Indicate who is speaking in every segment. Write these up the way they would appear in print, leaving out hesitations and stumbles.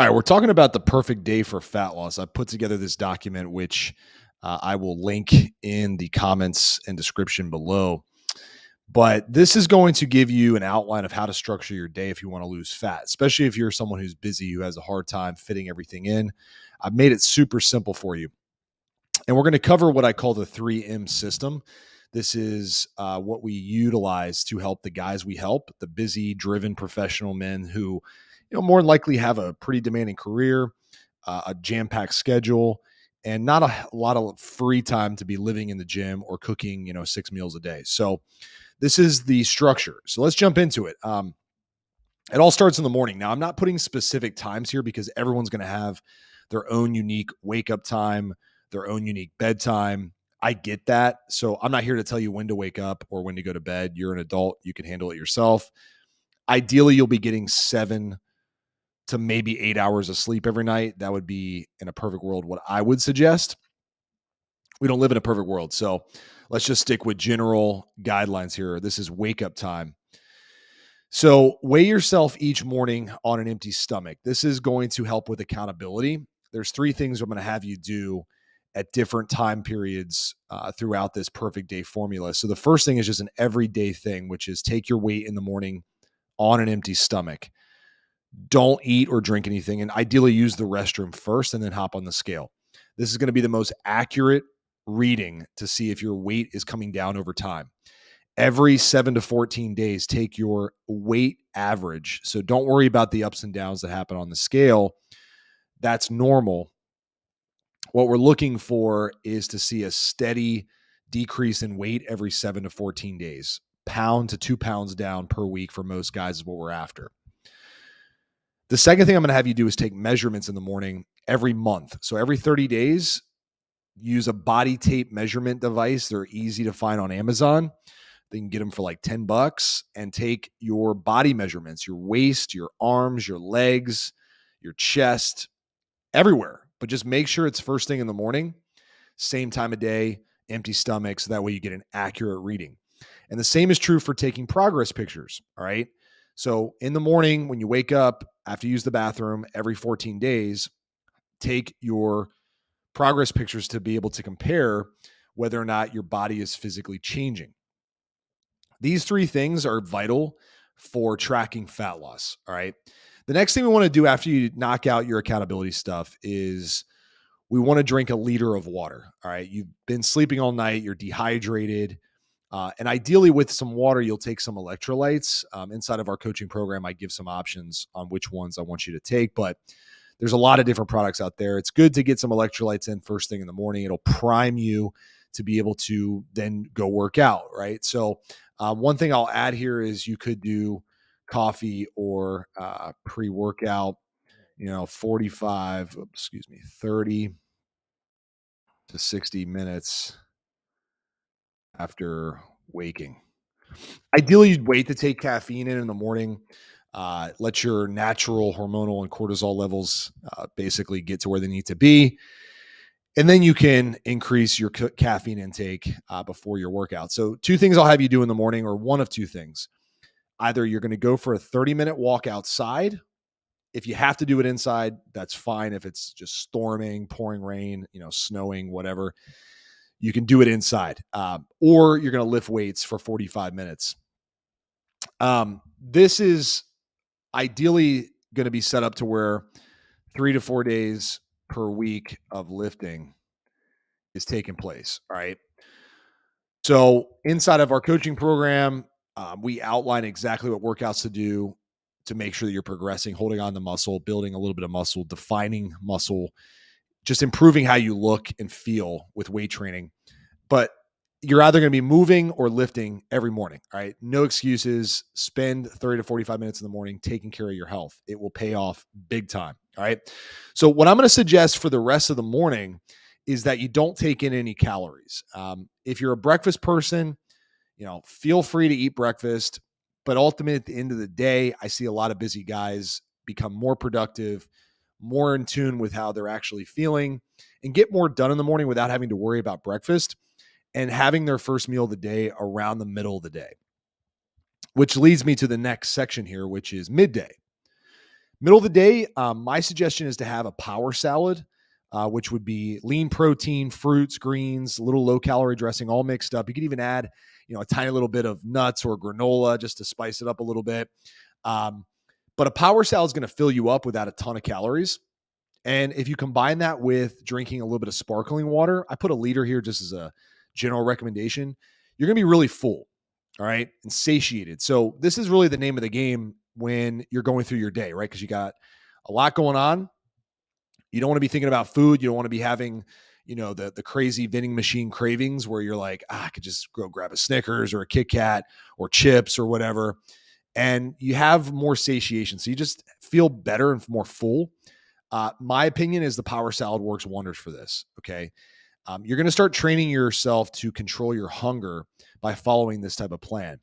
Speaker 1: All right, we're talking about the perfect day for fat loss. I put together this document, which I will link in the comments and description below. But this is going to give you an outline of how to structure your day if you want to lose fat, especially if you're someone who's busy, who has a hard time fitting everything in. I've made it super simple for you. And we're going to cover what I call the 3M system. This is what we utilize to help the guys we help, the busy, driven professional men who, more than likely have a pretty demanding career, a jam-packed schedule, and not a lot of free time to be living in the gym or cooking, 6 meals a day. So this is the structure. So let's jump into it. It all starts in the morning. Now, I'm not putting specific times here because everyone's going to have their own unique wake up time, their own unique bedtime. I get that. So I'm not here to tell you when to wake up or when to go to bed. You're an adult. You can handle it yourself. Ideally, you'll be getting 7 to maybe 8 hours of sleep every night. That would be, in a perfect world, what I would suggest. We don't live in a perfect world. So let's just stick with general guidelines here. This is wake up time. So weigh yourself each morning on an empty stomach. This is going to help with accountability. There's 3 things I'm going to have you do at different time periods throughout this perfect day formula. So the first thing is just an everyday thing, which is take your weight in the morning on an empty stomach. Don't eat or drink anything, and ideally use the restroom first and then hop on the scale. This is going to be the most accurate reading to see if your weight is coming down over time. Every 7 to 14 days, take your weight average. So don't worry about the ups and downs that happen on the scale. That's normal. What we're looking for is to see a steady decrease in weight every 7 to 14 days. Pound to 2 pounds down per week for most guys is what we're after. The second thing I'm going to have you do is take measurements in the morning every month. So every 30 days, use a body tape measurement device. They're easy to find on Amazon. They can get them for like $10 and take your body measurements, your waist, your arms, your legs, your chest, everywhere. But just make sure it's first thing in the morning, same time of day, empty stomach. So that way you get an accurate reading. And the same is true for taking progress pictures. All right. So in the morning, when you wake up, after you use the bathroom every 14 days, take your progress pictures to be able to compare whether or not your body is physically changing. These 3 things are vital for tracking fat loss. All right. The next thing we want to do after you knock out your accountability stuff is we want to drink a liter of water. All right. You've been sleeping all night, you're dehydrated. And ideally, with some water, you'll take some electrolytes. Inside of our coaching program, I give some options on which ones I want you to take, but there's a lot of different products out there. It's good to get some electrolytes in first thing in the morning. It'll prime you to be able to then go work out, right? So one thing I'll add here is you could do coffee or pre-workout, 30 to 60 minutes after waking. Ideally, you'd wait to take caffeine in the morning. Let your natural hormonal and cortisol levels basically get to where they need to be. And then you can increase your caffeine intake before your workout. So 2 things I'll have you do in the morning, or one of 2 things. Either you're going to go for a 30-minute walk outside. If you have to do it inside, that's fine. If it's just storming, pouring rain, snowing, whatever, you can do it inside. Or you're going to lift weights for 45 minutes. This is ideally going to be set up to where 3 to 4 days per week of lifting is taking place. All right. So inside of our coaching program, we outline exactly what workouts to do to make sure that you're progressing, holding on to muscle, building a little bit of muscle, defining muscle, just improving how you look and feel with weight training. But you're either going to be moving or lifting every morning. All right. No excuses. Spend 30 to 45 minutes in the morning taking care of your health. It will pay off big time. All right. So what I'm going to suggest for the rest of the morning is that you don't take in any calories. If you're a breakfast person, feel free to eat breakfast. But ultimately, at the end of the day, I see a lot of busy guys become more productive, more in tune with how they're actually feeling, and get more done in the morning without having to worry about breakfast and having their first meal of the day around the middle of the day, which leads me to the next section here, which is midday. Middle of the day, my suggestion is to have a power salad, which would be lean protein, fruits, greens, a little low calorie dressing, all mixed up. You could even add, a tiny little bit of nuts or granola just to spice it up a little bit. Um, but a power salad is going to fill you up without a ton of calories. And if you combine that with drinking a little bit of sparkling water, I put a liter here just as a general recommendation, you're going to be really full. All right. And satiated. So this is really the name of the game when you're going through your day, right? Because you got a lot going on. You don't want to be thinking about food. You don't want to be having, the crazy vending machine cravings where you're like, I could just go grab a Snickers or a Kit Kat or chips or whatever. And you have more satiation. So you just feel better and more full. My opinion is the power salad works wonders for this. Okay. You're going to start training yourself to control your hunger by following this type of plan.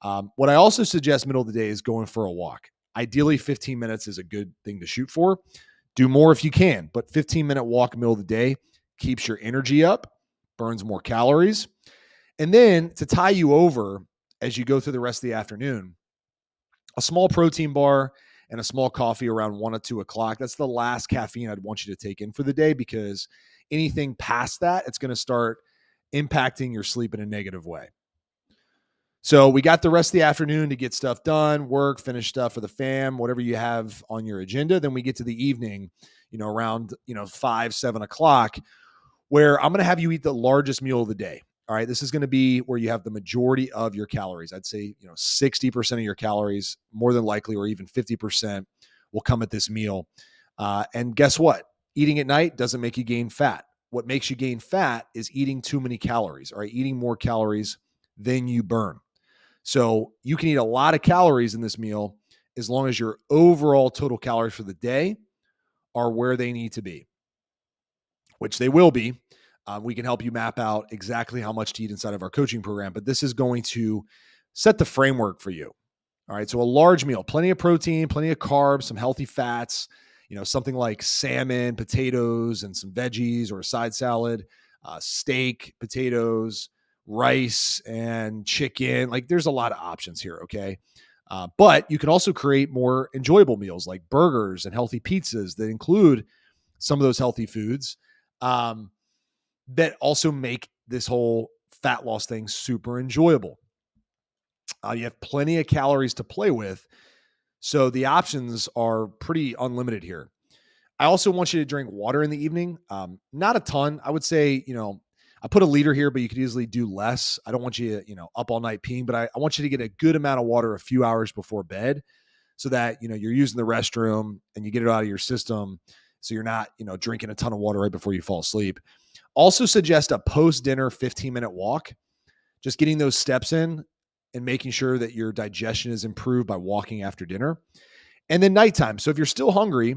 Speaker 1: What I also suggest middle of the day is going for a walk. Ideally, 15 minutes is a good thing to shoot for. Do more if you can, but 15-minute walk middle of the day keeps your energy up, burns more calories. And then to tie you over as you go through the rest of the afternoon, a small protein bar and a small coffee around 1 or 2 o'clock. That's the last caffeine I'd want you to take in for the day, because anything past that, it's going to start impacting your sleep in a negative way. So we got the rest of the afternoon to get stuff done, work, finish stuff for the fam, whatever you have on your agenda. Then we get to the evening, around, 5, 7 o'clock, where I'm going to have you eat the largest meal of the day. All right. This is going to be where you have the majority of your calories. I'd say, 60% of your calories, more than likely, or even 50% will come at this meal. And guess what? Eating at night doesn't make you gain fat. What makes you gain fat is eating too many calories, all right? Eating more calories than you burn. So you can eat a lot of calories in this meal as long as your overall total calories for the day are where they need to be, which they will be. We can help you map out exactly how much to eat inside of our coaching program, but this is going to set the framework for you. All right. So a large meal, plenty of protein, plenty of carbs, some healthy fats, something like salmon, potatoes, and some veggies, or a side salad, steak, potatoes, rice, and chicken. Like, there's a lot of options here. Okay. But you can also create more enjoyable meals like burgers and healthy pizzas that include some of those healthy foods. That also make this whole fat loss thing super enjoyable. You have plenty of calories to play with, so the options are pretty unlimited here. I also want you to drink water in the evening. Not a ton. I would say, I put a liter here, but you could easily do less. I don't want you, up all night peeing, but I want you to get a good amount of water a few hours before bed, so that, you're using the restroom and you get it out of your system. So you're not, drinking a ton of water right before you fall asleep. Also suggest a post-dinner 15-minute walk, just getting those steps in and making sure that your digestion is improved by walking after dinner. And then nighttime. So if you're still hungry,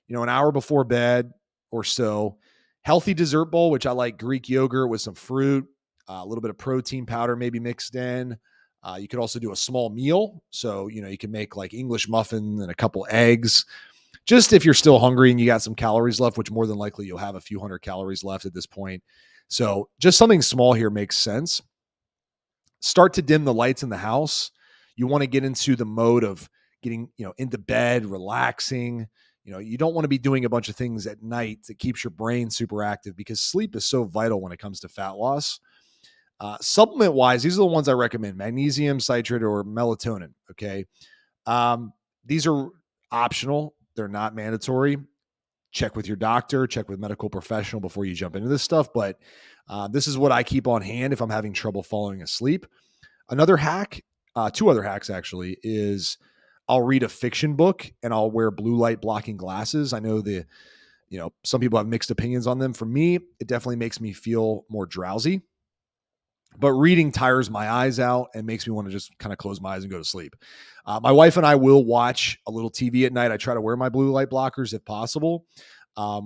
Speaker 1: an hour before bed or so, healthy dessert bowl, which I like Greek yogurt with some fruit, a little bit of protein powder maybe mixed in. You could also do a small meal. So, you can make like English muffin and a couple eggs. Just if you're still hungry and you got some calories left, which more than likely you'll have a few hundred calories left at this point. So just something small here makes sense. Start to dim the lights in the house. You want to get into the mode of getting, into bed, relaxing. You don't want to be doing a bunch of things at night that keeps your brain super active, because sleep is so vital when it comes to fat loss. Supplement wise, these are the ones I recommend: magnesium, citrate, or melatonin. Okay. These are optional. They're not mandatory. Check with your doctor, check with a medical professional before you jump into this stuff. But this is what I keep on hand if I'm having trouble falling asleep. Another hack, two other hacks actually, is I'll read a fiction book and I'll wear blue light blocking glasses. I know some people have mixed opinions on them. For me, it definitely makes me feel more drowsy. But reading tires my eyes out and makes me want to just kind of close my eyes and go to sleep. My wife and I will watch a little TV at night. I try to wear my blue light blockers if possible.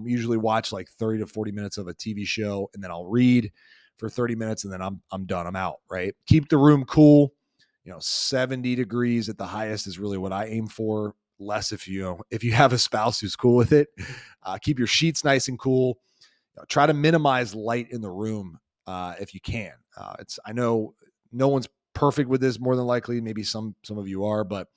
Speaker 1: Usually watch like 30 to 40 minutes of a TV show, and then I'll read for 30 minutes, and then I'm done. I'm out, right? Keep the room cool. 70 degrees at the highest is really what I aim for. Less if you have a spouse who's cool with it. Keep your sheets nice and cool. Try to minimize light in the room if you can. I know no one's perfect with this, more than likely. Maybe some of you are, but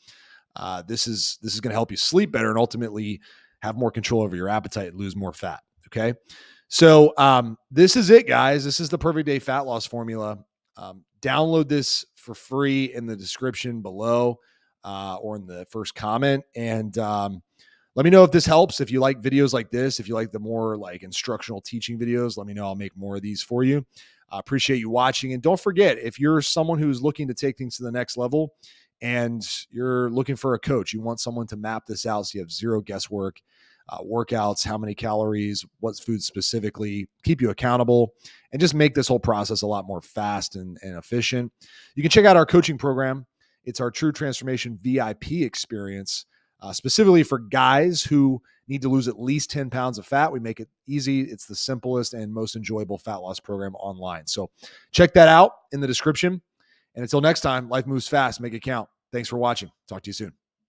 Speaker 1: This is going to help you sleep better and ultimately have more control over your appetite and lose more fat. Okay. So this is it, guys. This is the perfect day fat loss formula. Download this for free in the description below or in the first comment. And let me know if this helps. If you like videos like this, if you like the more like instructional teaching videos, let me know. I'll make more of these for you. I appreciate you watching. And don't forget, if you're someone who's looking to take things to the next level and you're looking for a coach, you want someone to map this out so you have zero guesswork, workouts, how many calories, what food specifically, keep you accountable, and just make this whole process a lot more fast and efficient. You can check out our coaching program. It's our True Transformation VIP experience, specifically for guys who need to lose at least 10 pounds of fat. We make it easy. It's the simplest and most enjoyable fat loss program online. So check that out in the description. And until next time, life moves fast. Make it count. Thanks for watching. Talk to you soon.